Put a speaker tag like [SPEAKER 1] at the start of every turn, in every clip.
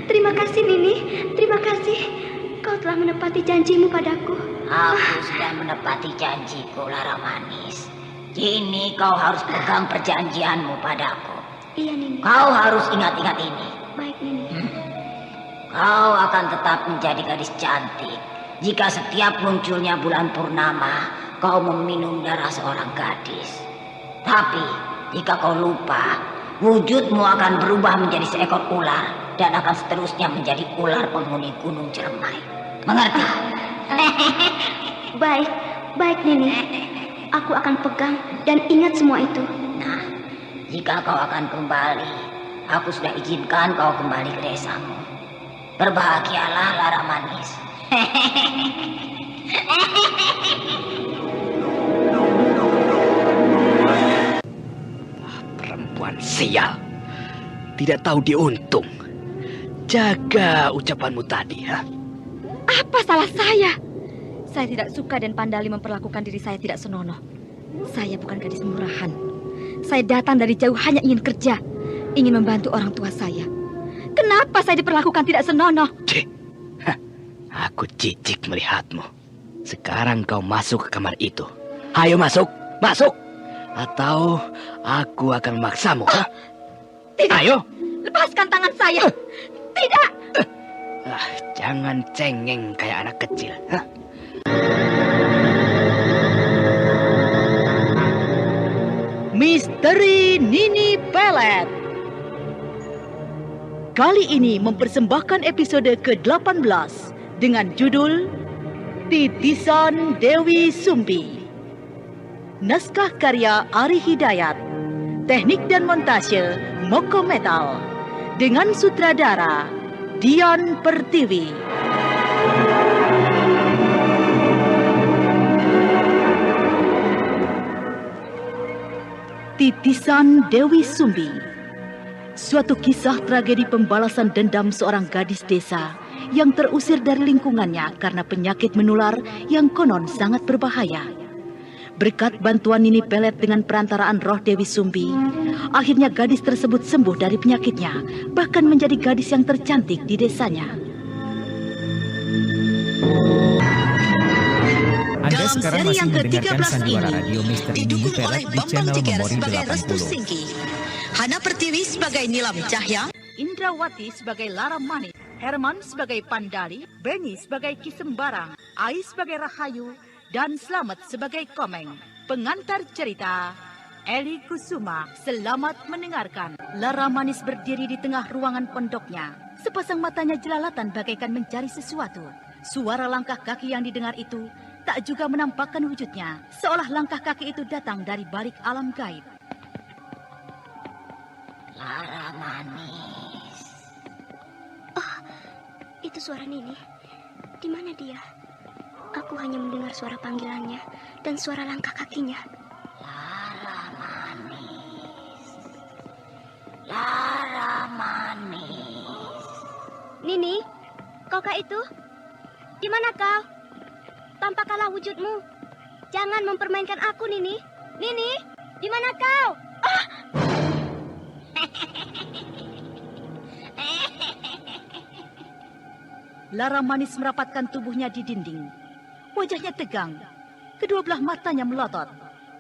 [SPEAKER 1] Terima kasih, Nini. Terima kasih. Kau telah menepati janjimu padaku.
[SPEAKER 2] Aku sudah menepati janjiku, Lara Manis. Kini kau harus pegang perjanjianmu padaku.
[SPEAKER 1] Iya, Nini.
[SPEAKER 2] Kau harus ingat-ingat ini.
[SPEAKER 1] Baik, Nini.
[SPEAKER 2] Kau akan tetap menjadi gadis cantik jika setiap munculnya bulan purnama kau meminum darah seorang gadis. Tapi jika kau lupa, wujudmu akan berubah menjadi seekor ular dan akan seterusnya menjadi ular penghuni Gunung Ciremai. Mengerti?
[SPEAKER 1] Baik, baik, Nini. Aku akan pegang dan ingat semua itu.
[SPEAKER 2] Nah, jika kau akan kembali, aku sudah izinkan kau kembali ke desamu. Berbahagialah, Lara Manis.
[SPEAKER 3] Perempuan sial. Tidak tahu diuntung. Jaga ucapanmu tadi, ha?
[SPEAKER 4] Apa salah saya? Saya tidak suka dan Pandali memperlakukan diri saya tidak senonoh. Saya bukan gadis murahan. Saya datang dari jauh hanya ingin kerja, ingin membantu orang tua saya. Kenapa saya diperlakukan tidak senonoh?
[SPEAKER 3] Cik, aku jijik melihatmu. Sekarang kau masuk ke kamar itu. Ayo masuk, masuk. Atau aku akan memaksamu, ha?
[SPEAKER 4] Tidak.
[SPEAKER 3] Ayo.
[SPEAKER 4] Lepaskan tangan saya. Tidak.
[SPEAKER 3] Jangan cengeng kayak anak kecil, ha?
[SPEAKER 5] Misteri Nini Pelet. Kali ini mempersembahkan episode ke-18 dengan judul Titisan Dewi Sumbi. Naskah karya Ari Hidayat. Teknik dan montase Moko Metal. Dengan sutradara Dian Pertiwi. Titisan Dewi Sumbi. Suatu kisah tragedi pembalasan dendam seorang gadis desa yang terusir dari lingkungannya karena penyakit menular yang konon sangat berbahaya. Berkat bantuan Nini Pelet dengan perantaraan roh Dewi Sumbi, akhirnya gadis tersebut sembuh dari penyakitnya, bahkan menjadi gadis yang tercantik di desanya.
[SPEAKER 6] Anda sekarang masih mendengarkan Sandiwara Radio Misteri Nini Pelet di channel Memori 80.
[SPEAKER 7] Hana Pertiwi sebagai Nilam Cahya,
[SPEAKER 5] Indrawati sebagai Lara Manis, Herman sebagai Pandali, Beni sebagai Kisembarang, Ai sebagai Rahayu, dan Slamet sebagai Komeng. Pengantar cerita, Eli Kusuma. Selamat mendengarkan. Lara Manis berdiri di tengah ruangan pondoknya. Sepasang matanya jelalatan bagaikan mencari sesuatu. Suara langkah kaki yang didengar itu tak juga menampakkan wujudnya, seolah langkah kaki itu datang dari balik alam gaib.
[SPEAKER 2] Lara Manis.
[SPEAKER 1] Oh, itu suara Nini. Di mana dia? Aku hanya mendengar suara panggilannya dan suara langkah kakinya.
[SPEAKER 2] Lara Manis. Lara Manis.
[SPEAKER 1] Nini, kaukah itu? Di mana kau? Tampakkanlah wujudmu. Jangan mempermainkan aku, Nini. Nini, di mana kau? Ah!
[SPEAKER 5] Lara Manis merapatkan tubuhnya di dinding. Wajahnya tegang. Kedua belah matanya melotot.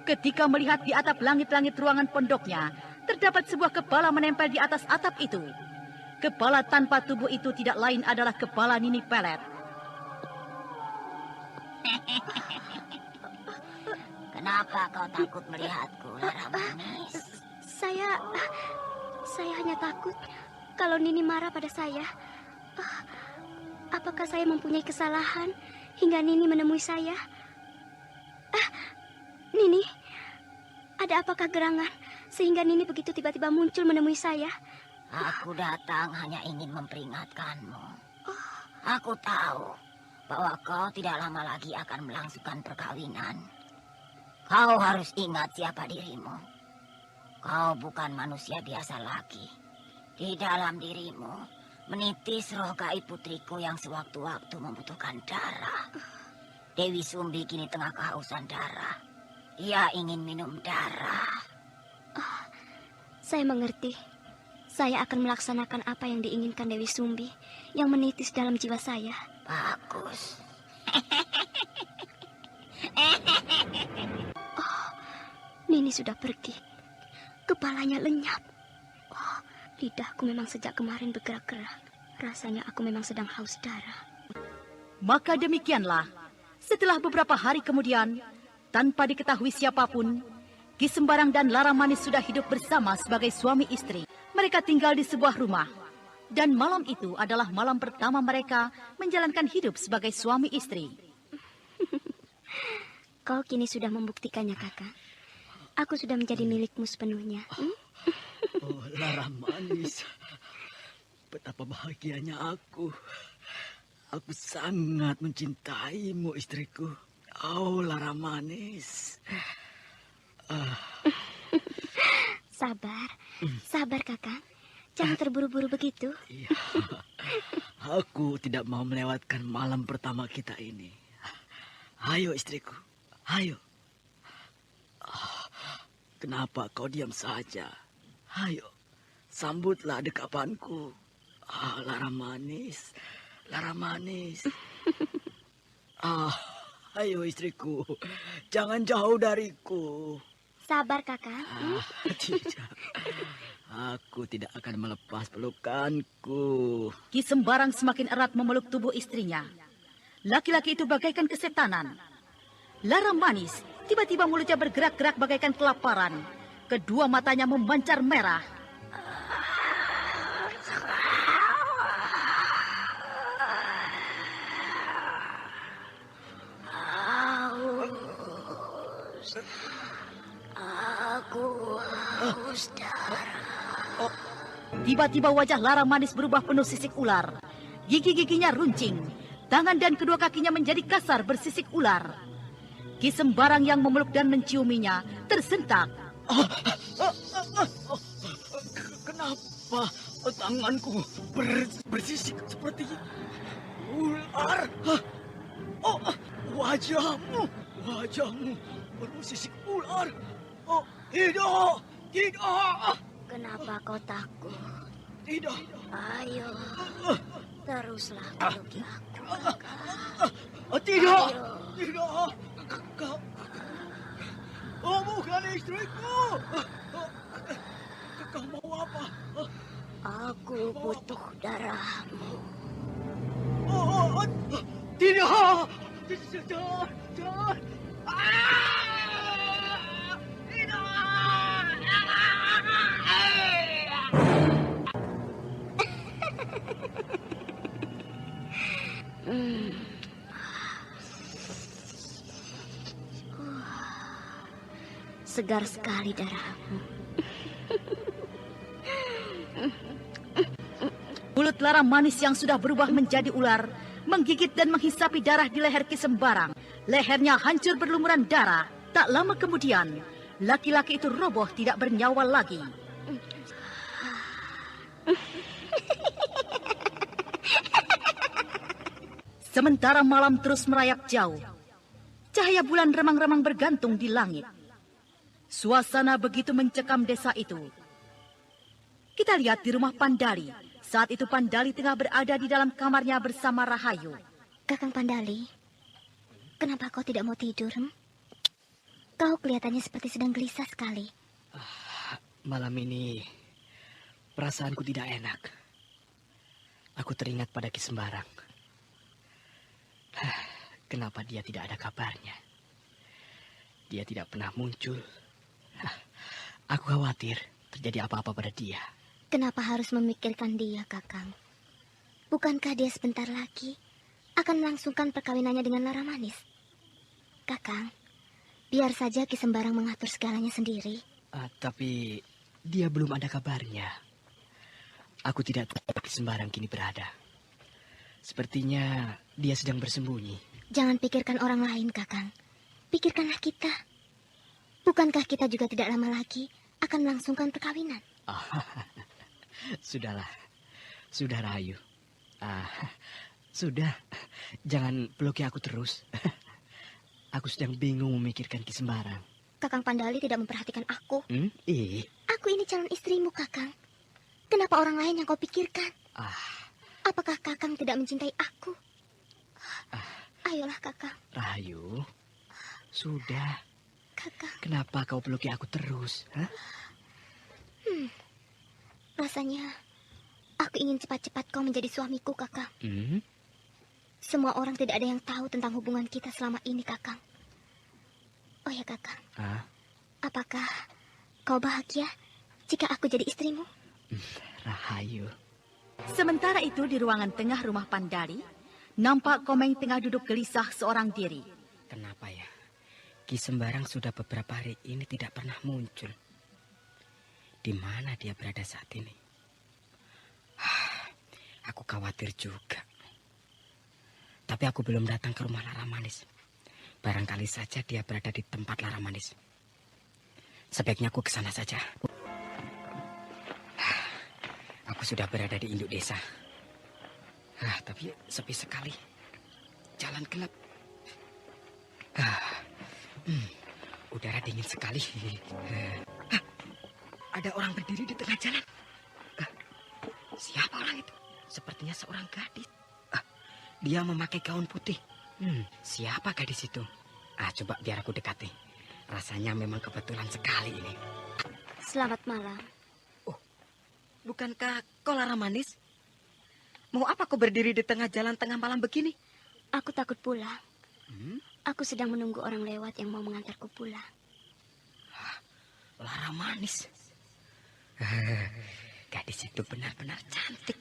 [SPEAKER 5] Ketika melihat di atap langit-langit ruangan pondoknya, terdapat sebuah kepala menempel di atas atap itu. Kepala tanpa tubuh itu tidak lain adalah kepala Nini Pelet.
[SPEAKER 2] Kenapa kau takut melihatku, Lara Manis?
[SPEAKER 1] Saya hanya takut kalau Nini marah pada saya. Apakah saya mempunyai kesalahan hingga Nini menemui saya? Nini, ada apakah gerangan sehingga Nini begitu tiba-tiba muncul menemui saya?
[SPEAKER 2] Aku datang hanya ingin memperingatkanmu. Aku tahu bahwa kau tidak lama lagi akan melangsungkan perkawinan. Kau harus ingat siapa dirimu. Kau bukan manusia biasa lagi. Di dalam dirimu menitis roh gaib putriku yang sewaktu-waktu membutuhkan darah. Dewi Sumbi kini tengah kehausan darah. Ia ingin minum darah.
[SPEAKER 1] Saya mengerti. Saya akan melaksanakan apa yang diinginkan Dewi Sumbi yang menitis dalam jiwa saya.
[SPEAKER 2] Bagus.
[SPEAKER 1] Oh, Nini sudah pergi. Kepalanya lenyap. Oh, lidahku memang sejak kemarin bergerak-gerak. Rasanya aku memang sedang haus darah.
[SPEAKER 5] Maka demikianlah, setelah beberapa hari kemudian, tanpa diketahui siapapun, Ki Sembarang dan Lara Manis sudah hidup bersama sebagai suami istri. Mereka tinggal di sebuah rumah. Dan malam itu adalah malam pertama mereka menjalankan hidup sebagai suami istri.
[SPEAKER 1] Kau kini sudah membuktikannya, Kakak. Aku sudah menjadi milikmu sepenuhnya.
[SPEAKER 3] Oh, Lara Manis. Betapa bahagianya aku. Aku sangat mencintaimu, istriku. Oh, Lara Manis.
[SPEAKER 1] Sabar, Kakak. Jangan terburu-buru begitu.
[SPEAKER 3] Iya. Aku tidak mau melewatkan malam pertama kita ini. Ayo, istriku. Ayo. Kenapa kau diam saja? Ayo, sambutlah dekapanku. Lara Manis. Lara Manis. Ayo istriku, jangan jauh dariku.
[SPEAKER 1] Sabar, Kakak.
[SPEAKER 3] Tidak. Aku tidak akan melepas pelukanku.
[SPEAKER 5] Ki Sembarang semakin erat memeluk tubuh istrinya. Laki-laki itu bagaikan kesetanan. Lara Manis tiba-tiba mulutnya bergerak-gerak bagaikan kelaparan. Kedua matanya memancar merah.
[SPEAKER 2] Aku haus darah.
[SPEAKER 5] Tiba-tiba wajah Lara Manis berubah penuh sisik ular. Gigi-giginya runcing. Tangan dan kedua kakinya menjadi kasar bersisik ular. Ki Sembarang yang memeluk dan menciuminya tersentak.
[SPEAKER 3] Kenapa tanganku bersisik seperti ular? Oh, wajahmu bersisik ular. Oh, tidak.
[SPEAKER 1] Kenapa kau takut?
[SPEAKER 3] Tidak.
[SPEAKER 1] Ayo, teruslah peluki aku.
[SPEAKER 3] Tidak. Kau bukan istriku. Kau mau apa?
[SPEAKER 1] Aku butuh darahmu.
[SPEAKER 3] Tidak. Jangan.
[SPEAKER 1] Segar sekali darahmu.
[SPEAKER 5] Mulut Lara Manis yang sudah berubah menjadi ular menggigit dan menghisapi darah di leher Ki Sembarang. Lehernya hancur berlumuran darah. Tak lama kemudian, laki-laki itu roboh tidak bernyawa lagi. Sementara malam terus merayap jauh. Cahaya bulan remang-remang bergantung di langit. Suasana begitu mencekam desa itu. Kita lihat di rumah Pandali. Saat itu Pandali tengah berada di dalam kamarnya bersama Rahayu.
[SPEAKER 1] Kakang Pandali, kenapa kau tidak mau tidur? Kau kelihatannya seperti sedang gelisah sekali.
[SPEAKER 3] Malam ini perasaanku tidak enak. Aku teringat pada Ki Sembarang. Kenapa dia tidak ada kabarnya? Dia tidak pernah muncul. Aku khawatir terjadi apa-apa pada dia.
[SPEAKER 1] Kenapa harus memikirkan dia, Kakang? Bukankah dia sebentar lagi akan melangsungkan perkawinannya dengan Lara Manis? Kakang, biar saja Ki Sembarang mengatur segalanya sendiri.
[SPEAKER 3] Tapi dia belum ada kabarnya. Aku tidak tahu Ki Sembarang kini berada. Sepertinya dia sedang bersembunyi.
[SPEAKER 1] Jangan pikirkan orang lain, Kakang. Pikirkanlah kita. Bukankah kita juga tidak lama lagi akan melangsungkan perkawinan?
[SPEAKER 3] Sudahlah. Sudah, Rahayu. Sudah. Jangan peluki aku terus. Aku sedang bingung memikirkan Ki Sembarang.
[SPEAKER 1] Kakang Pandali tidak memperhatikan aku.
[SPEAKER 3] Aku
[SPEAKER 1] ini calon istrimu, Kakang. Kenapa orang lain yang kau pikirkan? Apakah Kakang tidak mencintai aku? Ayolah, Kakang.
[SPEAKER 3] Rahayu, sudah.
[SPEAKER 1] Kakang.
[SPEAKER 3] Kenapa kau peluki aku terus?
[SPEAKER 1] Rasanya aku ingin cepat-cepat kau menjadi suamiku, Kakang. Semua orang tidak ada yang tahu tentang hubungan kita selama ini, Kakang. Oh ya, Kakang. Apakah kau bahagia jika aku jadi istrimu?
[SPEAKER 3] Rahayu.
[SPEAKER 5] Sementara itu di ruangan tengah rumah Pandali, nampak Komeng tengah duduk gelisah seorang diri.
[SPEAKER 8] Kenapa ya? Ki Sembarang sudah beberapa hari ini tidak pernah muncul. Di mana dia berada saat ini? Aku khawatir juga. Tapi aku belum datang ke rumah Lara Manis. Barangkali saja dia berada di tempat Lara Manis. Sebaiknya aku ke sana saja. Aku sudah berada di induk desa. Tapi sepi sekali. Jalan gelap. Udara dingin sekali. Ada orang berdiri di tengah jalan. Siapa orang itu? Sepertinya seorang gadis. Dia memakai gaun putih. Siapa gadis itu? Coba biar aku dekati. Rasanya memang kebetulan sekali ini.
[SPEAKER 1] Selamat malam.
[SPEAKER 8] Bukankah kau Lara Manis? Mau apa kau berdiri di tengah jalan tengah malam begini?
[SPEAKER 1] Aku takut pulang. Aku sedang menunggu orang lewat yang mau mengantarku pulang.
[SPEAKER 8] Lara Manis. Gadis itu benar-benar cantik.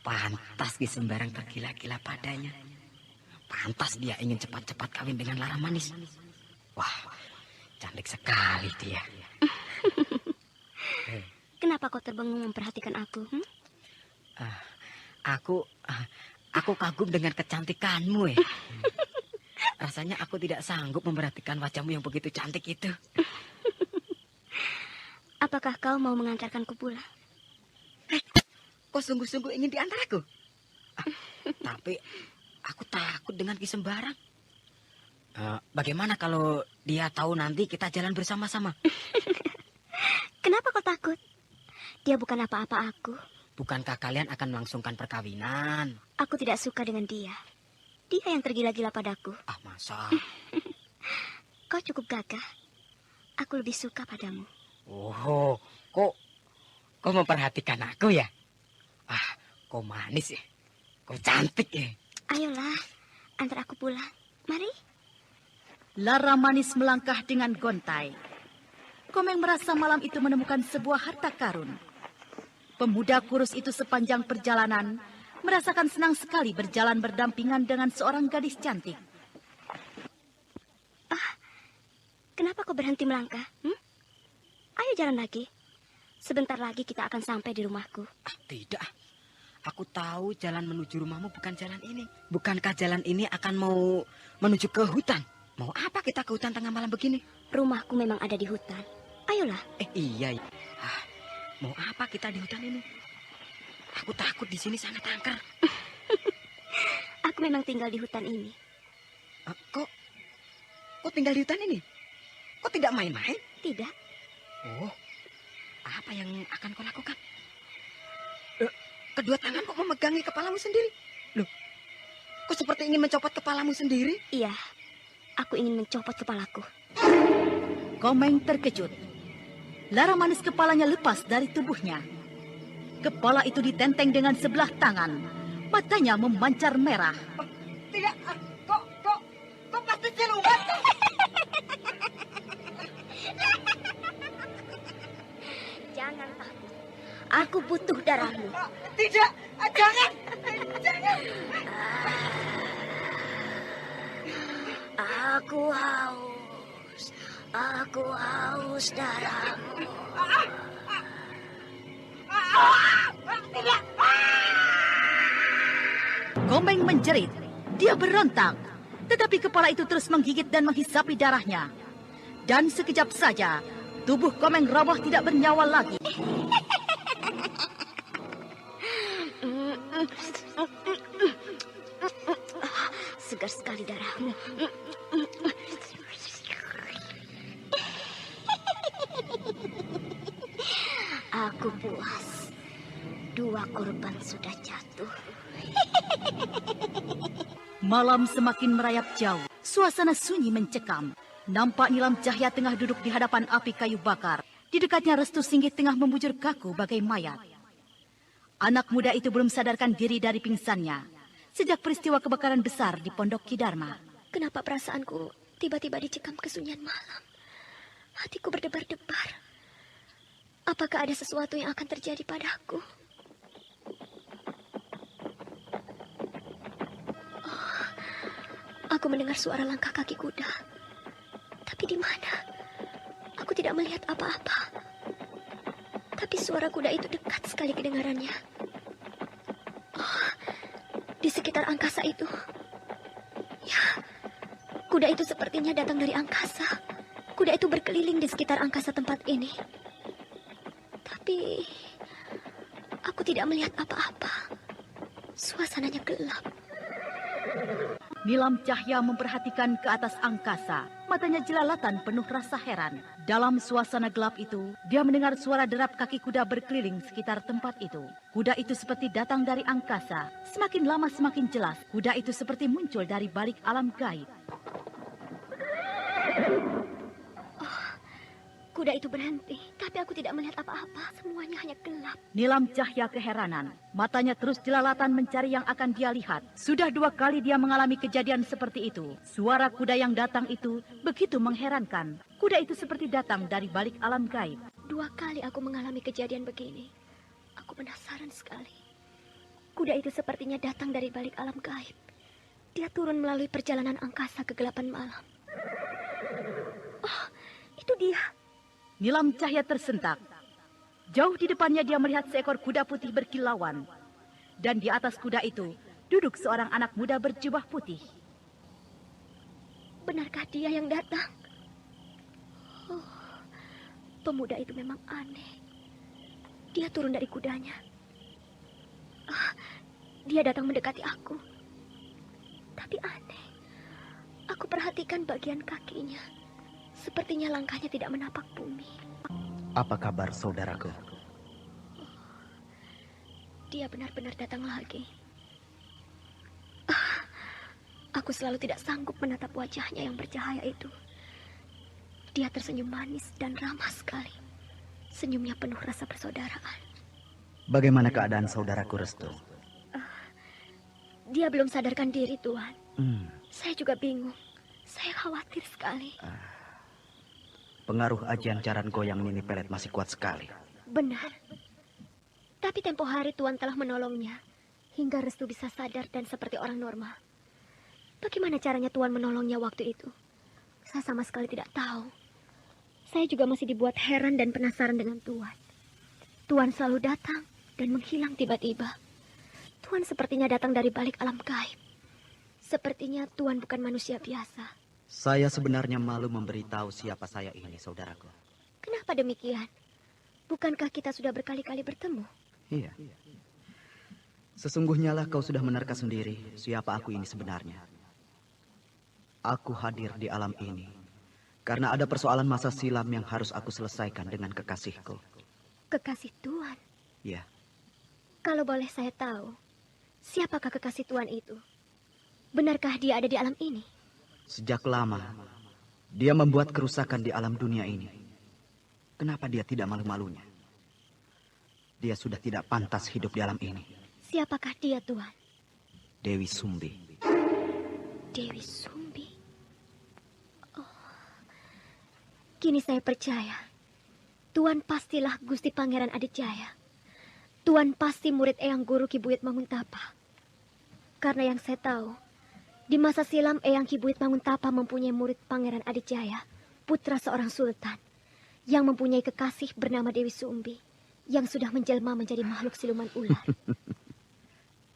[SPEAKER 8] Pantas Ki Sembarang tergila-gila padanya. Pantas dia ingin cepat-cepat kawin dengan Lara Manis. Wah, cantik sekali dia.
[SPEAKER 1] Kenapa kau terbengung memperhatikan aku?
[SPEAKER 8] Aku kagum dengan kecantikanmu ya. Rasanya aku tidak sanggup memperhatikan wajahmu yang begitu cantik itu.
[SPEAKER 1] Apakah kau mau mengantarkanku pulang?
[SPEAKER 8] Kau sungguh-sungguh ingin diantaraku? Tapi aku takut dengan Ki Sembarang. Bagaimana kalau dia tahu nanti kita jalan bersama-sama?
[SPEAKER 1] Kenapa kau takut? Dia bukan apa-apa aku.
[SPEAKER 8] Bukankah kalian akan melangsungkan perkawinan?
[SPEAKER 1] Aku tidak suka dengan dia. Dia yang tergila-gila padaku.
[SPEAKER 8] Masa?
[SPEAKER 1] Kau cukup gagah. Aku lebih suka padamu.
[SPEAKER 8] Oh, kau memperhatikan aku ya? Kau manis ya? Kau cantik ya?
[SPEAKER 1] Ayolah, antar aku pulang. Mari.
[SPEAKER 5] Lara Manis melangkah dengan gontai. Komeng merasa malam itu menemukan sebuah harta karun. Pemuda kurus itu sepanjang perjalanan merasakan senang sekali berjalan berdampingan dengan seorang gadis cantik.
[SPEAKER 1] Kenapa kau berhenti melangkah? Ayo jalan lagi. Sebentar lagi kita akan sampai di rumahku.
[SPEAKER 8] Tidak. Aku tahu jalan menuju rumahmu bukan jalan ini. Bukankah jalan ini akan mau menuju ke hutan? Mau apa kita ke hutan tengah malam begini?
[SPEAKER 1] Rumahku memang ada di hutan. Ayolah.
[SPEAKER 8] Iya. Mau apa kita di hutan ini? Aku takut di sini sangat angker.
[SPEAKER 1] Aku memang tinggal di hutan ini.
[SPEAKER 8] Kok tinggal di hutan ini? Kok tidak main-main?
[SPEAKER 1] Tidak.
[SPEAKER 8] Oh, apa yang akan kau lakukan? Kedua tangan kok memegangi kepalamu sendiri? Loh, kok seperti ingin mencopot kepalamu sendiri?
[SPEAKER 1] Iya, aku ingin mencopot kepalaku.
[SPEAKER 5] Komeng terkejut. Lara Manis kepalanya lepas dari tubuhnya. Kepala itu ditenteng dengan sebelah tangan. Matanya memancar merah.
[SPEAKER 8] Tidak, kok pasti siluman.
[SPEAKER 1] Jangan takut. Aku butuh darahmu.
[SPEAKER 8] Tidak, jangan.
[SPEAKER 2] Aku haus darahmu.
[SPEAKER 8] Tidak.
[SPEAKER 5] Komeng menjerit. Dia berontak. Tetapi kepala itu terus menggigit dan menghisapi darahnya. Dan sekejap saja, tubuh Komeng roboh tidak bernyawa lagi.
[SPEAKER 1] Segar sekali darahmu. Aku puas. 2 korban sudah jatuh.
[SPEAKER 5] Malam semakin merayap jauh. Suasana sunyi mencekam. Nampak Nilam Cahya tengah duduk di hadapan api kayu bakar. Di dekatnya Restu Singgi tengah membujur kaku bagai mayat. Anak muda itu belum sadarkan diri dari pingsannya sejak peristiwa kebakaran besar di Pondok Kidharma.
[SPEAKER 1] Kenapa perasaanku tiba-tiba dicekam kesunyian malam? Hatiku berdebar-debar. Apakah ada sesuatu yang akan terjadi padaku? Oh, aku mendengar suara langkah kaki kuda. Tapi di mana? Aku tidak melihat apa-apa. Tapi suara kuda itu dekat sekali kedengarannya. Oh, di sekitar angkasa itu. Ya, kuda itu sepertinya datang dari angkasa. Kuda itu berkeliling di sekitar angkasa tempat ini. Tapi aku tidak melihat apa-apa. Suasananya gelap.
[SPEAKER 5] Nilam Cahya memperhatikan ke atas angkasa. Matanya jelalatan penuh rasa heran. Dalam suasana gelap itu, dia mendengar suara derap kaki kuda berkeliling sekitar tempat itu. Kuda itu seperti datang dari angkasa. Semakin lama semakin jelas, kuda itu seperti muncul dari balik alam gaib.
[SPEAKER 1] Kuda itu berhenti, tapi aku tidak melihat apa-apa. Semuanya hanya gelap.
[SPEAKER 5] Nilam Cahya keheranan. Matanya terus jelalatan mencari yang akan dia lihat. Sudah 2 kali dia mengalami kejadian seperti itu. Suara kuda yang datang itu begitu mengherankan. Kuda itu seperti datang dari balik alam gaib.
[SPEAKER 1] 2 kali aku mengalami kejadian begini. Aku penasaran sekali. Kuda itu sepertinya datang dari balik alam gaib. Dia turun melalui perjalanan angkasa kegelapan malam. Oh, itu dia.
[SPEAKER 5] Nilam Cahya tersentak. Jauh di depannya dia melihat seekor kuda putih berkilauan. Dan di atas kuda itu duduk seorang anak muda berjubah putih.
[SPEAKER 1] Benarkah dia yang datang? Oh, pemuda itu memang aneh. Dia turun dari kudanya. Dia datang mendekati aku. Tapi aneh. Aku perhatikan bagian kakinya. Sepertinya langkahnya tidak menapak bumi.
[SPEAKER 3] Apa kabar saudaraku?
[SPEAKER 1] Dia benar-benar datang lagi. Aku selalu tidak sanggup menatap wajahnya yang bercahaya itu. Dia tersenyum manis dan ramah sekali. Senyumnya penuh rasa persaudaraan.
[SPEAKER 3] Bagaimana keadaan saudaraku Restu?
[SPEAKER 1] Dia belum sadarkan diri, Tuan. Saya juga bingung. Saya khawatir sekali.
[SPEAKER 3] Pengaruh ajian jaran goyang Nini Pelet masih kuat sekali.
[SPEAKER 1] Benar. Tapi tempo hari Tuan telah menolongnya. Hingga Restu bisa sadar dan seperti orang normal. Bagaimana caranya Tuan menolongnya waktu itu? Saya sama sekali tidak tahu. Saya juga masih dibuat heran dan penasaran dengan Tuan. Tuan selalu datang dan menghilang tiba-tiba. Tuan sepertinya datang dari balik alam gaib. Sepertinya Tuan bukan manusia biasa.
[SPEAKER 3] Saya sebenarnya malu memberitahu siapa saya ini, saudaraku.
[SPEAKER 1] Kenapa demikian? Bukankah kita sudah berkali-kali bertemu?
[SPEAKER 3] Iya. Sesungguhnya lah kau sudah menerka sendiri siapa aku ini sebenarnya. Aku hadir di alam ini karena ada persoalan masa silam yang harus aku selesaikan dengan kekasihku.
[SPEAKER 1] Kekasih Tuan?
[SPEAKER 3] Ya.
[SPEAKER 1] Kalau boleh saya tahu, siapakah kekasih Tuan itu? Benarkah dia ada di alam ini?
[SPEAKER 3] Sejak lama, dia membuat kerusakan di alam dunia ini. Kenapa dia tidak malu-malunya? Dia sudah tidak pantas hidup di alam ini.
[SPEAKER 1] Siapakah dia, Tuan?
[SPEAKER 3] Dewi Sumbi.
[SPEAKER 1] Dewi Sumbi? Oh, kini saya percaya. Tuan pastilah Gusti Pangeran Adijaya. Tuan pasti murid Eyang Guru Ki Buyut Manguntapa. Karena yang saya tahu, di masa silam Eyang Ki Buyut Manguntapa mempunyai murid Pangeran Adijaya, putra seorang sultan, yang mempunyai kekasih bernama Dewi Sumbi, yang sudah menjelma menjadi makhluk siluman ular.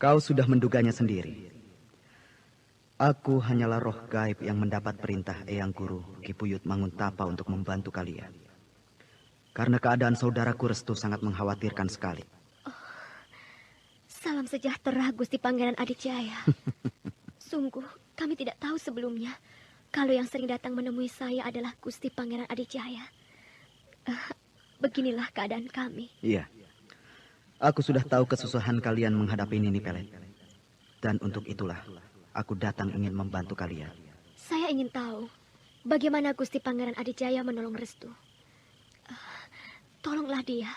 [SPEAKER 3] Kau sudah menduganya sendiri. Aku hanyalah roh gaib yang mendapat perintah Eyang Guru Ki Buyut Manguntapa untuk membantu kalian. Karena keadaan saudaraku Restu sangat mengkhawatirkan sekali.
[SPEAKER 1] Oh, salam sejahtera Gusti Pangeran Adijaya. Sungguh, kami tidak tahu sebelumnya kalau yang sering datang menemui saya adalah Gusti Pangeran Adijaya. beginilah keadaan kami.
[SPEAKER 3] Iya. Aku sudah tahu kesusahan kalian menghadapi Nini Pelet. Dan untuk itulah aku datang ingin membantu kalian.
[SPEAKER 1] Saya ingin tahu bagaimana Gusti Pangeran Adijaya menolong Restu. Tolonglah dia.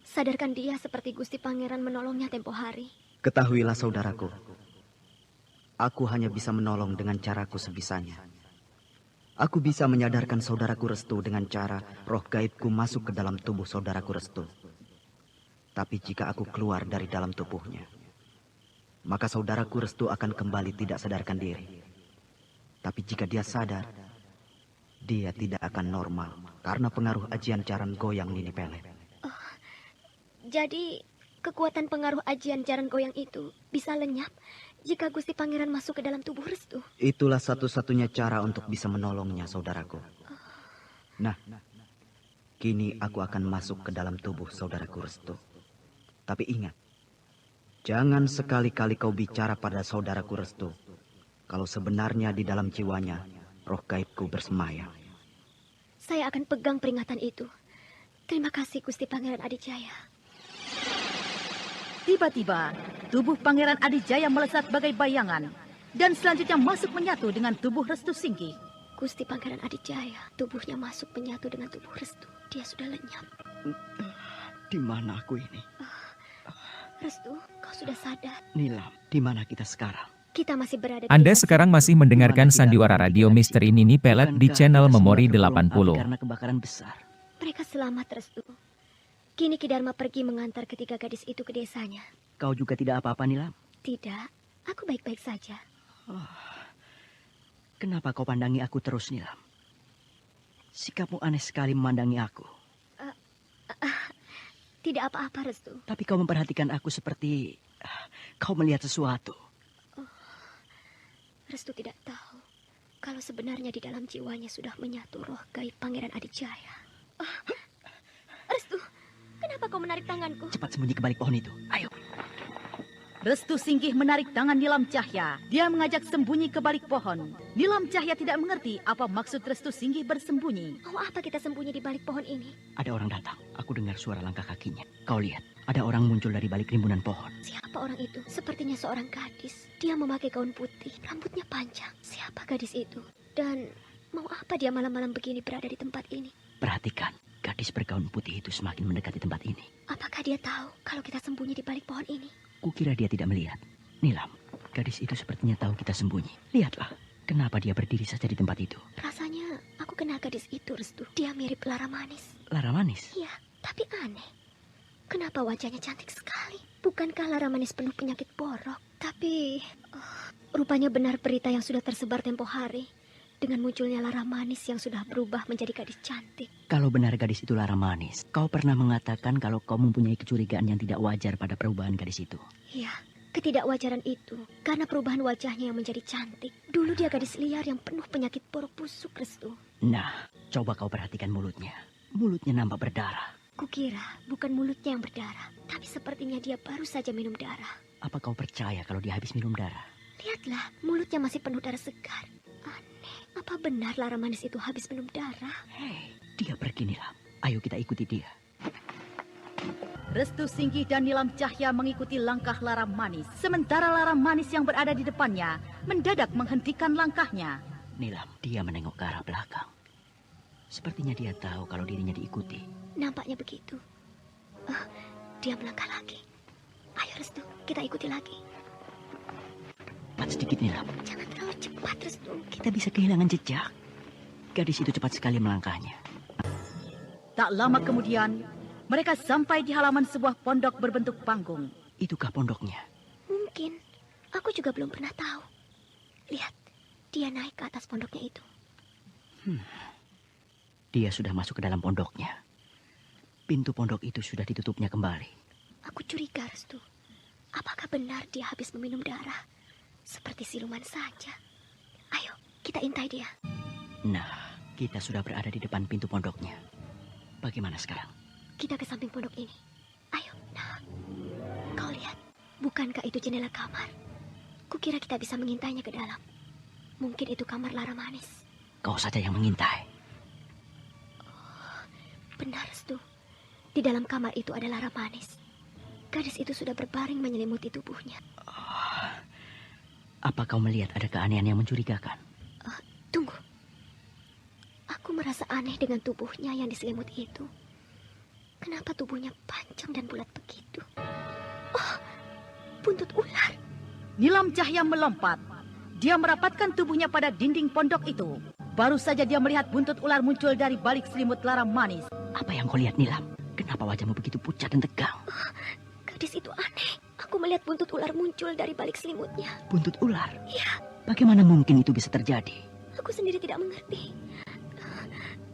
[SPEAKER 1] Sadarkan dia seperti Gusti Pangeran menolongnya tempo hari.
[SPEAKER 3] Ketahuilah saudaraku, aku hanya bisa menolong dengan caraku sebisanya. Aku bisa menyadarkan saudaraku Restu dengan cara roh gaibku masuk ke dalam tubuh saudaraku Restu. Tapi jika aku keluar dari dalam tubuhnya, maka saudaraku Restu akan kembali tidak sadarkan diri. Tapi jika dia sadar, dia tidak akan normal karena pengaruh ajian jaran goyang Nini Pelet.
[SPEAKER 1] Jadi, kekuatan pengaruh ajian jaran goyang itu bisa lenyap jika Gusti Pangeran masuk ke dalam tubuh Restu.
[SPEAKER 3] Itulah satu-satunya cara untuk bisa menolongnya, saudaraku. Nah, kini aku akan masuk ke dalam tubuh saudaraku Restu. Tapi ingat, jangan sekali-kali kau bicara pada saudaraku Restu kalau sebenarnya di dalam jiwanya roh gaibku bersemayam.
[SPEAKER 1] Saya akan pegang peringatan itu. Terima kasih Gusti Pangeran Adijaya.
[SPEAKER 5] Tiba-tiba, tubuh Pangeran Adijaya melesat bagai bayangan dan selanjutnya masuk menyatu dengan tubuh Restu Singgi.
[SPEAKER 1] Gusti Pangeran Adijaya, tubuhnya masuk menyatu dengan tubuh Restu. Dia sudah lenyap.
[SPEAKER 3] Di mana aku ini?
[SPEAKER 1] Restu, kau sudah sadar?
[SPEAKER 3] Nilam, di mana kita sekarang?
[SPEAKER 1] Kita masih berada di
[SPEAKER 6] Anda sekarang masih mendengarkan sandiwara radio Misteri Nini Pelet di channel Memori 80.
[SPEAKER 3] Karena kebakaran besar.
[SPEAKER 1] Mereka selamat, Restu. Kini Ki Dharma pergi mengantar ketiga gadis itu ke desanya.
[SPEAKER 3] Kau juga tidak apa-apa, Nilam?
[SPEAKER 1] Tidak, aku baik-baik saja.
[SPEAKER 3] Kenapa kau pandangi aku terus, Nilam? Sikapmu aneh sekali memandangi aku.
[SPEAKER 1] Tidak apa-apa, Restu.
[SPEAKER 3] Tapi kau memperhatikan aku seperti kau melihat sesuatu.
[SPEAKER 1] Restu tidak tahu kalau sebenarnya di dalam jiwanya sudah menyatu roh gaib Pangeran Adijaya. Restu, kenapa kau menarik tanganku?
[SPEAKER 3] Cepat sembunyi ke balik pohon itu. Ayo.
[SPEAKER 5] Restu Singgih menarik tangan Nilam Cahya. Dia mengajak sembunyi ke balik pohon. Nilam Cahya tidak mengerti apa maksud Restu Singgih bersembunyi.
[SPEAKER 1] Mau apa kita sembunyi di balik pohon ini?
[SPEAKER 3] Ada orang datang. Aku dengar suara langkah kakinya. Kau lihat, ada orang muncul dari balik rimbunan pohon.
[SPEAKER 1] Siapa orang itu? Sepertinya seorang gadis. Dia memakai gaun putih, rambutnya panjang. Siapa gadis itu? Dan mau apa dia malam-malam begini berada di tempat ini?
[SPEAKER 3] Perhatikan, gadis bergaun putih itu semakin mendekati tempat ini.
[SPEAKER 1] Apakah dia tahu kalau kita sembunyi di balik pohon ini?
[SPEAKER 3] Kukira dia tidak melihat. Nilam, gadis itu sepertinya tahu kita sembunyi. Lihatlah, kenapa dia berdiri saja di tempat itu.
[SPEAKER 1] Rasanya aku kenal gadis itu, Restu. Dia mirip Lara Manis.
[SPEAKER 3] Lara Manis?
[SPEAKER 1] Iya, tapi aneh. Kenapa wajahnya cantik sekali? Bukankah Lara Manis penuh penyakit borok? Tapi, rupanya benar berita yang sudah tersebar tempo hari. Dengan munculnya Lara Manis yang sudah berubah menjadi gadis cantik.
[SPEAKER 3] Kalau benar gadis itu Lara Manis, kau pernah mengatakan kalau kau mempunyai kecurigaan yang tidak wajar pada perubahan gadis itu.
[SPEAKER 1] Iya, ketidakwajaran itu karena perubahan wajahnya yang menjadi cantik. Dulu dia gadis liar yang penuh penyakit borok busuk, Restu.
[SPEAKER 3] Nah, coba kau perhatikan mulutnya. Mulutnya nampak berdarah.
[SPEAKER 1] Kukira bukan mulutnya yang berdarah, tapi sepertinya dia baru saja minum darah.
[SPEAKER 3] Apa kau percaya kalau dia habis minum darah?
[SPEAKER 1] Lihatlah, mulutnya masih penuh darah segar. Aneh, apa benar Lara Manis itu habis minum darah?
[SPEAKER 3] Hei, dia pergi, Nilam. Ayo kita ikuti dia.
[SPEAKER 5] Restu Singgih dan Nilam Cahya mengikuti langkah Lara Manis. Sementara Lara Manis yang berada di depannya mendadak menghentikan langkahnya.
[SPEAKER 3] Nilam, dia menengok ke arah belakang. Sepertinya dia tahu kalau dirinya diikuti.
[SPEAKER 1] Nampaknya begitu. Dia melangkah lagi. Ayo Restu, kita ikuti lagi.
[SPEAKER 3] Cepat sedikit, Nilam.
[SPEAKER 1] Jangan terlalu cepat, Restu.
[SPEAKER 3] Kita bisa kehilangan jejak. Gadis itu cepat sekali melangkahnya.
[SPEAKER 5] Tak lama kemudian, mereka sampai di halaman sebuah pondok berbentuk panggung.
[SPEAKER 3] Itukah pondoknya?
[SPEAKER 1] Mungkin. Aku juga belum pernah tahu. Lihat, dia naik ke atas pondoknya itu.
[SPEAKER 3] Dia sudah masuk ke dalam pondoknya. Pintu pondok itu sudah ditutupnya kembali.
[SPEAKER 1] Aku curiga, Restu. Apakah benar dia habis meminum darah? Seperti siluman saja. Ayo, kita intai dia.
[SPEAKER 3] Nah, kita sudah berada di depan pintu pondoknya. Bagaimana sekarang?
[SPEAKER 1] Kita ke samping pondok ini. Ayo, nah. Kau lihat, bukankah itu jendela kamar? Kukira kita bisa mengintainya ke dalam. Mungkin itu kamar Lara Manis.
[SPEAKER 3] Kau saja yang mengintai.
[SPEAKER 1] Benar, Restu. Di dalam kamar itu ada Lara Manis. Gadis itu sudah berbaring menyelimuti tubuhnya.
[SPEAKER 8] Apa kau melihat ada keanehan yang mencurigakan?
[SPEAKER 1] Tunggu. Aku merasa aneh dengan tubuhnya yang diselimuti itu. Kenapa tubuhnya panjang dan bulat begitu? Oh, buntut ular.
[SPEAKER 5] Nilam Cahya melompat. Dia merapatkan tubuhnya pada dinding pondok itu. Baru saja dia melihat buntut ular muncul dari balik selimut Lara Manis.
[SPEAKER 8] Apa yang kau lihat, Nilam? Kenapa wajahmu begitu pucat dan tegang?
[SPEAKER 1] Gadis itu aneh. Aku melihat buntut ular muncul dari balik selimutnya.
[SPEAKER 8] Buntut ular?
[SPEAKER 1] Iya.
[SPEAKER 8] Bagaimana mungkin itu bisa terjadi?
[SPEAKER 1] Aku sendiri tidak mengerti.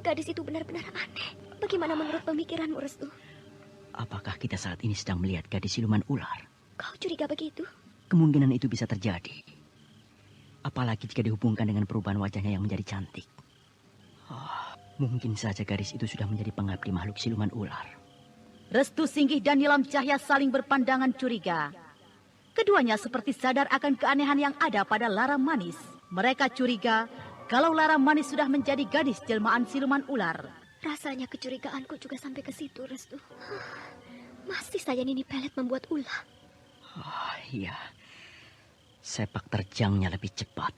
[SPEAKER 1] Gadis itu benar-benar aneh. Bagaimana menurut pemikiranmu, Restu?
[SPEAKER 8] Apakah kita saat ini sedang melihat gadis siluman ular?
[SPEAKER 1] Kau curiga begitu?
[SPEAKER 8] Kemungkinan itu bisa terjadi. Apalagi jika dihubungkan dengan perubahan wajahnya yang menjadi cantik. Mungkin saja gadis itu sudah menjadi pengabdi makhluk siluman ular.
[SPEAKER 5] Restu Singgih dan Nilam Cahya saling berpandangan curiga. Keduanya seperti sadar akan keanehan yang ada pada Lara Manis. Mereka curiga kalau Lara Manis sudah menjadi gadis jelmaan siluman ular.
[SPEAKER 1] Rasanya kecurigaanku juga sampai ke situ, Restu. Masih saja Nini Pelet membuat ulah.
[SPEAKER 8] Iya. Sepak terjangnya lebih cepat.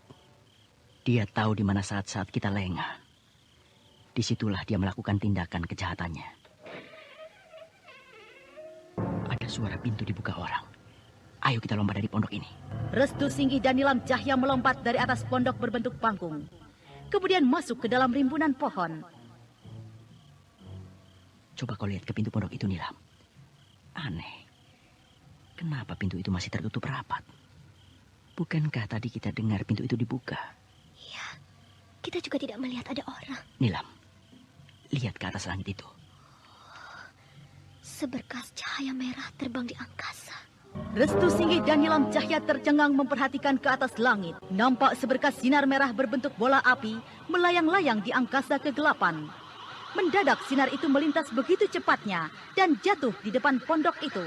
[SPEAKER 8] Dia tahu di mana saat-saat kita lengah. Disitulah dia melakukan tindakan kejahatannya. Ada suara pintu dibuka orang. Ayo kita lompat dari pondok ini.
[SPEAKER 5] Restu Singgih dan Nilam Cahya melompat dari atas pondok berbentuk panggung. Kemudian masuk ke dalam rimbunan pohon.
[SPEAKER 8] Coba kau lihat ke pintu pondok itu, Nilam. Aneh. Kenapa pintu itu masih tertutup rapat? Bukankah tadi kita dengar pintu itu dibuka?
[SPEAKER 1] Iya. Kita juga tidak melihat ada orang.
[SPEAKER 8] Nilam, lihat ke atas langit itu.
[SPEAKER 1] Seberkas cahaya merah terbang di angkasa.
[SPEAKER 5] Restu Singgih dan Nilam Cahya tercengang memperhatikan ke atas langit. Nampak seberkas sinar merah berbentuk bola api melayang-layang di angkasa kegelapan. Mendadak sinar itu melintas begitu cepatnya dan jatuh di depan pondok itu.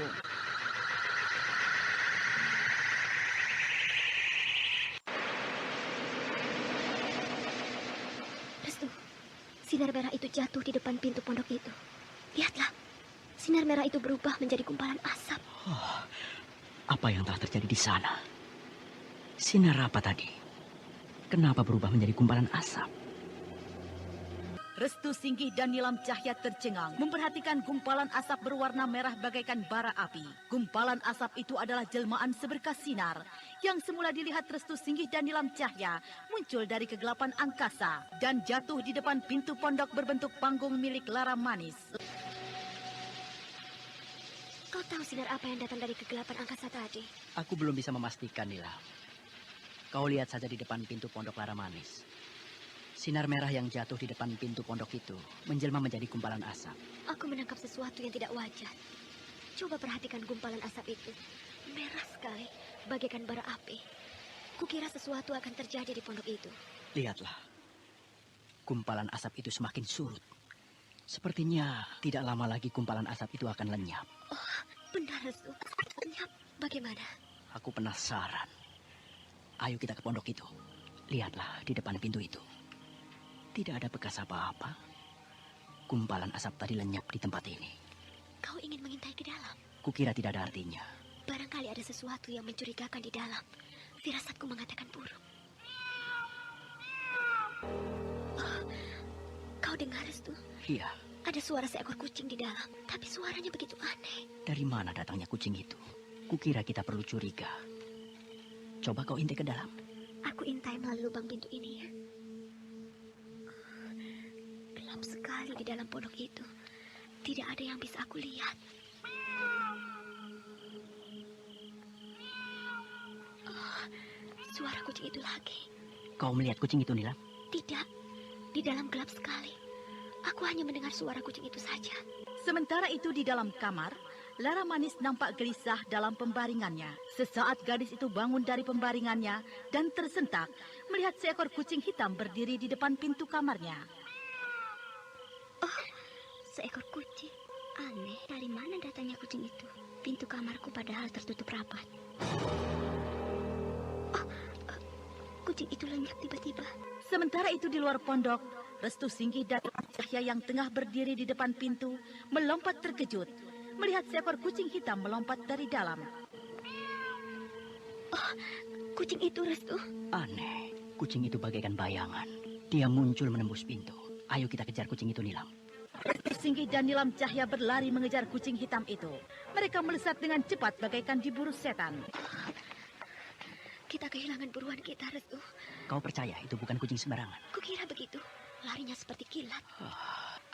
[SPEAKER 1] Restu, sinar merah itu jatuh di depan pintu pondok itu. Lihatlah, sinar merah itu berubah menjadi gumpalan asap.
[SPEAKER 8] Apa yang telah terjadi di sana? Sinar apa tadi? Kenapa berubah menjadi gumpalan asap?
[SPEAKER 5] Restu Singgih dan Nilam Cahya tercengang memperhatikan gumpalan asap berwarna merah bagaikan bara api. Gumpalan asap itu adalah jelmaan seberkas sinar yang semula dilihat Restu Singgih dan Nilam Cahya muncul dari kegelapan angkasa dan jatuh di depan pintu pondok berbentuk panggung milik Lara Manis.
[SPEAKER 1] Kau tahu sinar apa yang datang dari kegelapan angkasa tadi?
[SPEAKER 8] Aku belum bisa memastikan, Nilam. Kau lihat saja di depan pintu pondok Lara Manis. Sinar merah yang jatuh di depan pintu pondok itu menjelma menjadi gumpalan asap.
[SPEAKER 1] Aku menangkap sesuatu yang tidak wajar. Coba perhatikan gumpalan asap itu. Merah sekali, bagaikan bara api. Kukira sesuatu akan terjadi di pondok itu.
[SPEAKER 8] Lihatlah. Gumpalan asap itu semakin surut. Sepertinya tidak lama lagi gumpalan asap itu akan lenyap.
[SPEAKER 1] Oh, benar, Restu. Lenyap. Bagaimana?
[SPEAKER 8] Aku penasaran. Ayo kita ke pondok itu. Lihatlah di depan pintu itu. Tidak ada bekas apa-apa. Gumpalan asap tadi lenyap di tempat ini.
[SPEAKER 1] Kau ingin mengintai ke dalam?
[SPEAKER 8] Kukira tidak ada artinya.
[SPEAKER 1] Barangkali ada sesuatu yang mencurigakan di dalam. Firasatku mengatakan buruk. Oh, kau dengar, Restu?
[SPEAKER 8] Iya.
[SPEAKER 1] Ada suara seekor kucing di dalam. Tapi suaranya begitu aneh.
[SPEAKER 8] Dari mana datangnya kucing itu? Kukira kita perlu curiga. Coba kau intai ke dalam.
[SPEAKER 1] Aku intai melalui lubang pintu ini ya. Gelap sekali di dalam pondok itu. Tidak ada yang bisa aku lihat. Oh, suara kucing itu lagi.
[SPEAKER 8] Kau melihat kucing itu, Nilam?
[SPEAKER 1] Tidak. Di dalam gelap sekali. Aku hanya mendengar suara kucing itu saja.
[SPEAKER 5] Sementara itu di dalam kamar, Lara Manis nampak gelisah dalam pembaringannya. Sesaat gadis itu bangun dari pembaringannya dan tersentak melihat seekor kucing hitam berdiri di depan pintu kamarnya.
[SPEAKER 1] Oh, seekor kucing. Aneh, dari mana datangnya kucing itu? Pintu kamarku padahal tertutup rapat. Oh, kucing itu lenyap tiba-tiba.
[SPEAKER 5] Sementara itu di luar pondok, Restu Singgih dan Cahya yang tengah berdiri di depan pintu melompat terkejut melihat seekor kucing hitam melompat dari dalam.
[SPEAKER 1] Oh, kucing itu, Restu.
[SPEAKER 9] Aneh, kucing itu bagaikan bayangan. Dia muncul menembus pintu. Ayo kita kejar kucing itu, Nilam.
[SPEAKER 5] Restu Singgih dan Nilam Cahya berlari mengejar kucing hitam itu. Mereka melesat dengan cepat bagaikan diburu setan.
[SPEAKER 1] Kita kehilangan buruan kita, Restu.
[SPEAKER 9] Kau percaya itu bukan kucing sembarangan?
[SPEAKER 1] Kukira begitu. Larinya seperti kilat.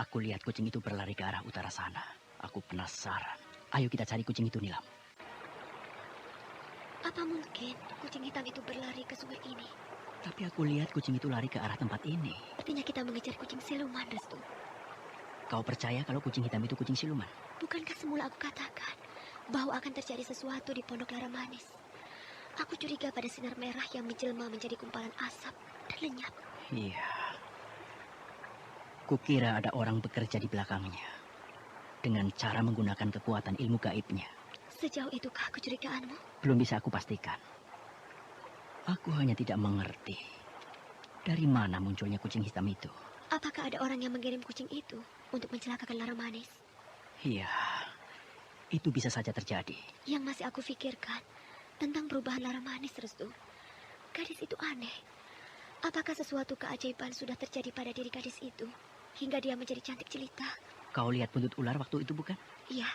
[SPEAKER 9] Aku lihat kucing itu berlari ke arah utara sana. Aku penasaran. Ayo kita cari kucing itu, Nilam.
[SPEAKER 1] Apa mungkin kucing hitam itu berlari ke sungai ini?
[SPEAKER 9] Tapi aku lihat kucing itu lari ke arah tempat ini.
[SPEAKER 1] Artinya kita mengejar kucing siluman, Restu.
[SPEAKER 9] Kau percaya kalau kucing hitam itu kucing siluman?
[SPEAKER 1] Bukankah semula aku katakan bahwa akan terjadi sesuatu di Pondok Lara Manis? Aku curiga pada sinar merah yang menjelma menjadi gumpalan asap dan lenyap.
[SPEAKER 9] Iya. Kukira ada orang bekerja di belakangnya dengan cara menggunakan kekuatan ilmu gaibnya.
[SPEAKER 1] Sejauh itukah kecurigaanmu?
[SPEAKER 9] Belum bisa aku pastikan. Aku hanya tidak mengerti dari mana munculnya kucing hitam itu.
[SPEAKER 1] Apakah ada orang yang mengirim kucing itu untuk mencelakakan Lara Manis?
[SPEAKER 9] Iya, itu bisa saja terjadi.
[SPEAKER 1] Yang masih aku pikirkan tentang perubahan Lara Manis, Restu. Gadis itu aneh. Apakah sesuatu keajaiban sudah terjadi pada diri gadis itu hingga dia menjadi cantik jelita?
[SPEAKER 9] Kau lihat buntut ular waktu itu, bukan?
[SPEAKER 1] Iya.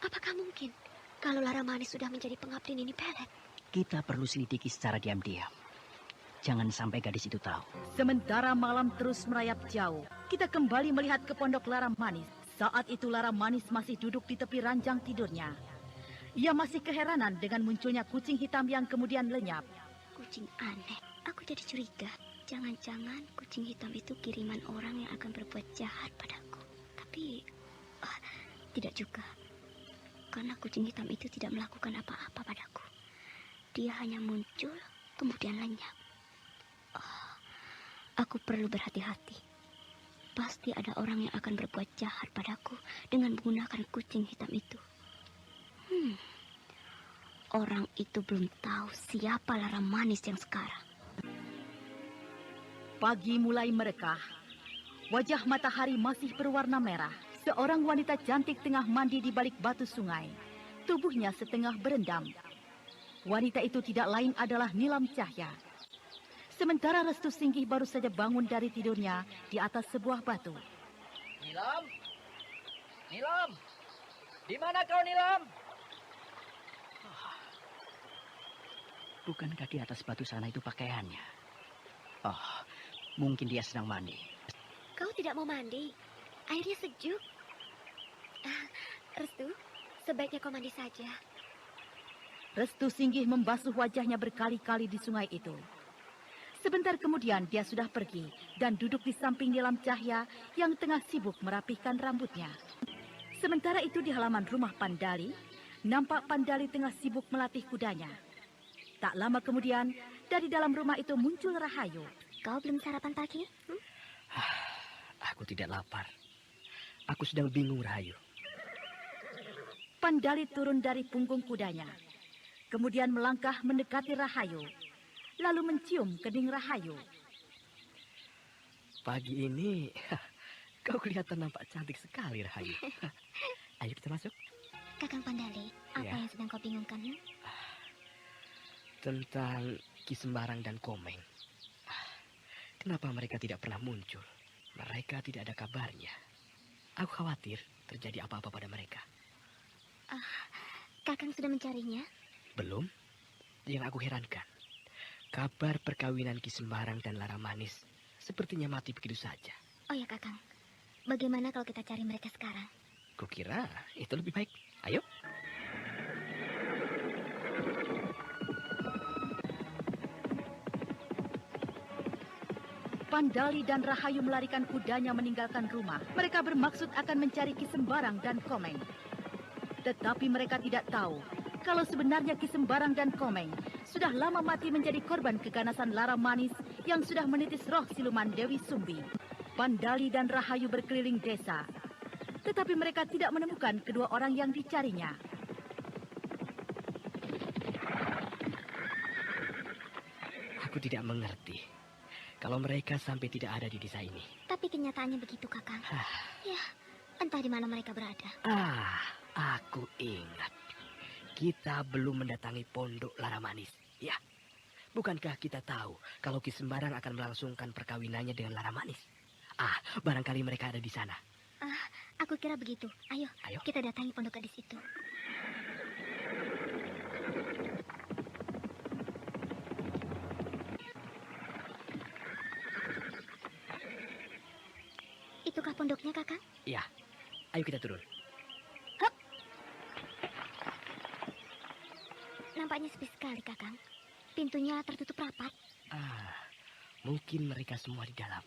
[SPEAKER 1] Apakah mungkin kalau Lara Manis sudah menjadi pengabdi Nini Pelet?
[SPEAKER 9] Kita perlu selidiki secara diam-diam. Jangan sampai gadis itu tahu.
[SPEAKER 5] Sementara malam terus merayap jauh, kita kembali melihat ke Pondok Lara Manis. Saat itu Lara Manis masih duduk di tepi ranjang tidurnya. Ia masih keheranan dengan munculnya kucing hitam yang kemudian lenyap.
[SPEAKER 1] Kucing aneh. Aku jadi curiga. Jangan-jangan kucing hitam itu kiriman orang yang akan berbuat jahat padaku. Tapi tidak juga. Karena kucing hitam itu tidak melakukan apa-apa padaku. Dia hanya muncul, kemudian lenyap. Aku perlu berhati-hati. Pasti ada orang yang akan berbuat jahat padaku dengan menggunakan kucing hitam itu. Orang itu belum tahu siapa Lara Manis yang sekarang.
[SPEAKER 5] Pagi mulai merekah. Wajah matahari masih berwarna merah. Seorang wanita cantik tengah mandi di balik batu sungai. Tubuhnya setengah berendam. Wanita itu tidak lain adalah Nilam Cahya. Sementara Restu Singgih baru saja bangun dari tidurnya di atas sebuah batu.
[SPEAKER 9] Nilam? Nilam? Di mana kau, Nilam? Bukankah di atas batu sana itu pakaiannya? Mungkin dia sedang mandi.
[SPEAKER 1] Kau tidak mau mandi? Airnya sejuk. Restu, sebaiknya kau mandi saja.
[SPEAKER 5] Restu Singgih membasuh wajahnya berkali-kali di sungai itu. Sebentar kemudian dia sudah pergi dan duduk di samping Nilam Cahya yang tengah sibuk merapihkan rambutnya. Sementara itu di halaman rumah Pandali, nampak Pandali tengah sibuk melatih kudanya. Tak lama kemudian, dari dalam rumah itu muncul Rahayu.
[SPEAKER 1] Kau belum sarapan pagi?
[SPEAKER 9] Aku tidak lapar. Aku sedang bingung, Rahayu.
[SPEAKER 5] Pandali turun dari punggung kudanya. Kemudian melangkah mendekati Rahayu. Lalu mencium kening Rahayu.
[SPEAKER 9] Pagi ini kau kelihatan nampak cantik sekali, Rahayu. Ayo kita masuk.
[SPEAKER 1] Kakang Pandali, apa yang sedang kau bingungkan?
[SPEAKER 9] Tentang Ki Sembarang dan Komeng. Kenapa mereka tidak pernah muncul? Mereka tidak ada kabarnya. Aku khawatir terjadi apa-apa pada mereka.
[SPEAKER 1] Kakang sudah mencarinya?
[SPEAKER 9] Belum. Yang aku herankan, kabar perkawinan Ki Sembarang dan Lara Manis sepertinya mati begitu saja.
[SPEAKER 1] Oh ya, Kakang. Bagaimana kalau kita cari mereka sekarang?
[SPEAKER 9] Kukira itu lebih baik. Ayo.
[SPEAKER 5] Pandali dan Rahayu melarikan kudanya meninggalkan rumah. Mereka bermaksud akan mencari Ki Sembarang dan Komeng. Tetapi mereka tidak tahu kalau sebenarnya Ki Sembarang dan Komeng sudah lama mati menjadi korban keganasan Lara Manis yang sudah menitis roh siluman Dewi Sumbi. Pandali dan Rahayu berkeliling desa, tetapi mereka tidak menemukan kedua orang yang dicarinya.
[SPEAKER 9] Aku tidak mengerti kalau mereka sampai tidak ada di desa ini.
[SPEAKER 1] Tapi kenyataannya begitu, Kakang. Ya, entah di mana mereka berada.
[SPEAKER 9] Aku ingat. Kita belum mendatangi pondok Laramanis. Ya, bukankah kita tahu kalau Ki Sembarang akan melangsungkan perkawinannya dengan Laramanis? Barangkali mereka ada di sana.
[SPEAKER 1] Aku kira begitu. Ayo, kita datangi pondok gadis itu. Itukah pondoknya, Kakang?
[SPEAKER 9] Iya. Ayo kita turun.
[SPEAKER 1] Hop. Nampaknya sepi sekali, Kakang. Pintunya tertutup rapat.
[SPEAKER 9] Mungkin mereka semua di dalam.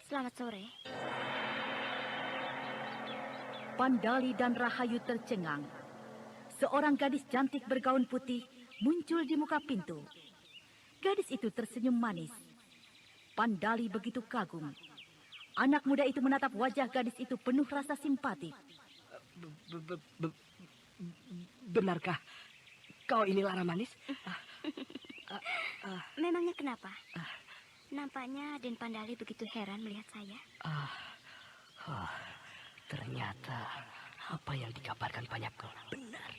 [SPEAKER 1] Selamat sore.
[SPEAKER 5] Pandali dan Rahayu tercengang. Seorang gadis cantik bergaun putih muncul di muka pintu. Gadis itu tersenyum manis. Pandali begitu kagum. Anak muda itu menatap wajah gadis itu penuh rasa simpati.
[SPEAKER 9] Benarkah kau ini Laramanis?
[SPEAKER 1] Memangnya kenapa? Nampaknya Den Pandali begitu heran melihat saya.
[SPEAKER 9] Ternyata apa yang dikabarkan banyak benar.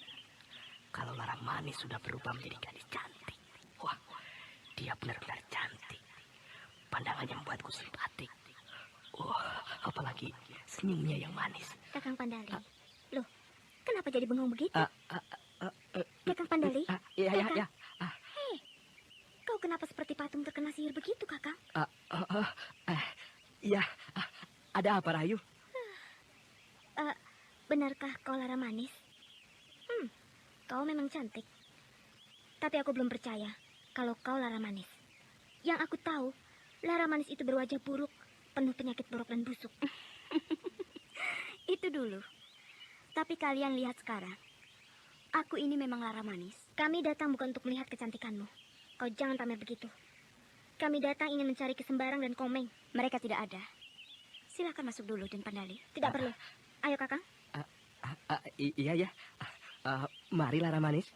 [SPEAKER 9] Kalau Laramanis sudah berubah menjadi gadis cantik. Wah, dia benar-benar cantik. Pandangannya membuatku simpatik. Apalagi senyumnya yang manis.
[SPEAKER 1] Kakang Pandali. Loh, kenapa jadi bengong begitu? Kakang Pandali?
[SPEAKER 9] Iya.
[SPEAKER 1] Hei, kau kenapa seperti patung terkena sihir begitu, Kakang?
[SPEAKER 9] Iya, ada apa, Rahayu?
[SPEAKER 1] Benarkah kau Laramanis? Kau memang cantik. Tapi aku belum percaya kalau kau Laramanis. Yang aku tahu, Laramanis itu berwajah buruk, penuh penyakit borok dan busuk. Itu dulu. Tapi kalian lihat sekarang. Aku ini memang Laramanis. Kami datang bukan untuk melihat kecantikanmu. Kau jangan pamer begitu. Kami datang ingin mencari Ki Sembarang dan Komeng. Mereka tidak ada. Silakan masuk dulu, Den Pandali. Tidak perlu. Ayo, Kakang.
[SPEAKER 9] Iya. Mari Laramanis.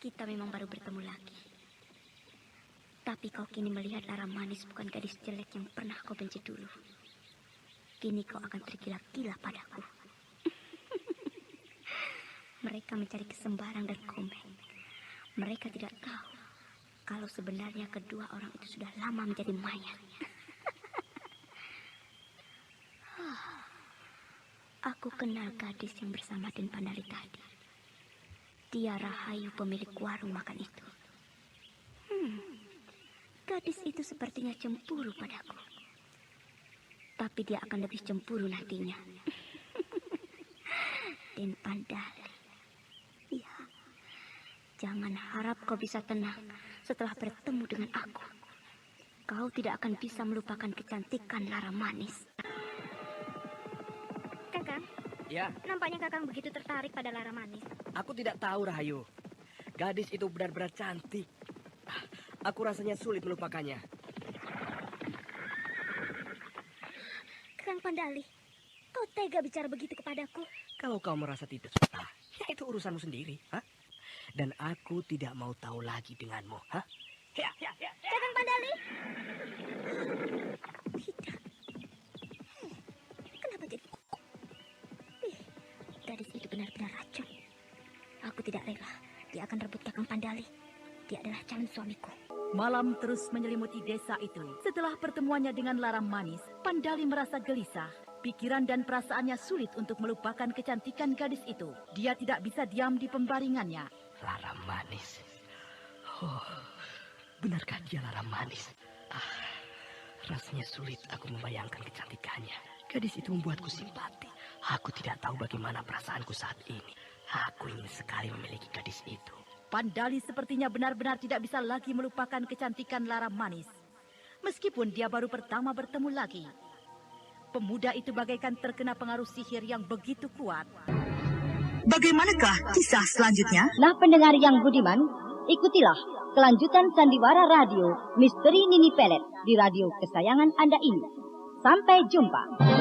[SPEAKER 1] Kita memang baru bertemu lagi. Tapi kau kini melihat Laramanis bukan gadis jelek yang pernah kau benci dulu. Kini kau akan tergila-gila padaku. Mereka mencari Ki Sembarang dan Komeng. Mereka tidak tahu kalau sebenarnya kedua orang itu sudah lama menjadi mayat. Aku kenal gadis yang bersama Den Pandali tadi. Dia Rahayu, pemilik warung makan itu. Gadis itu sepertinya cemburu padaku. Tapi dia akan lebih cemburu nantinya. Den Pandali. Ya, jangan harap kau bisa tenang setelah bertemu dengan aku. Kau tidak akan bisa melupakan kecantikan Laramanis. Kakang?
[SPEAKER 9] Ya.
[SPEAKER 1] Nampaknya Kakang begitu tertarik pada Laramanis.
[SPEAKER 9] Aku tidak tahu, Rahayu. Gadis itu benar-benar cantik. Aku rasanya sulit melupakannya.
[SPEAKER 1] Kakang Pandali, kau tega bicara begitu kepadaku?
[SPEAKER 9] Kalau kau merasa tidak suka, ya itu urusanmu sendiri. Dan aku tidak mau tahu lagi denganmu. Ya.
[SPEAKER 1] Kakang Pandali? Tidak. Kenapa jadi kuku? Gadis itu benar-benar racun. Aku tidak rela. Dia akan rebut Kakang Pandali. Dia adalah calon suamiku.
[SPEAKER 5] Malam terus menyelimuti desa itu. Setelah pertemuannya dengan Laramanis, Pandali merasa gelisah. Pikiran dan perasaannya sulit untuk melupakan kecantikan gadis itu. Dia tidak bisa diam di pembaringannya.
[SPEAKER 9] Laramanis. Benarkah dia Laramanis? Rasanya sulit aku membayangkan kecantikannya. Gadis itu membuatku simpati. Aku tidak tahu bagaimana perasaanku saat ini. Aku ingin sekali memiliki gadis itu.
[SPEAKER 5] Pandali sepertinya benar-benar tidak bisa lagi melupakan kecantikan Laramanis. Meskipun dia baru pertama bertemu lagi. Pemuda itu bagaikan terkena pengaruh sihir yang begitu kuat.
[SPEAKER 7] Bagaimanakah kisah selanjutnya?
[SPEAKER 4] Nah, pendengar yang budiman, ikutilah
[SPEAKER 10] kelanjutan sandiwara radio Misteri Nini Pelet di radio kesayangan Anda ini. Sampai jumpa.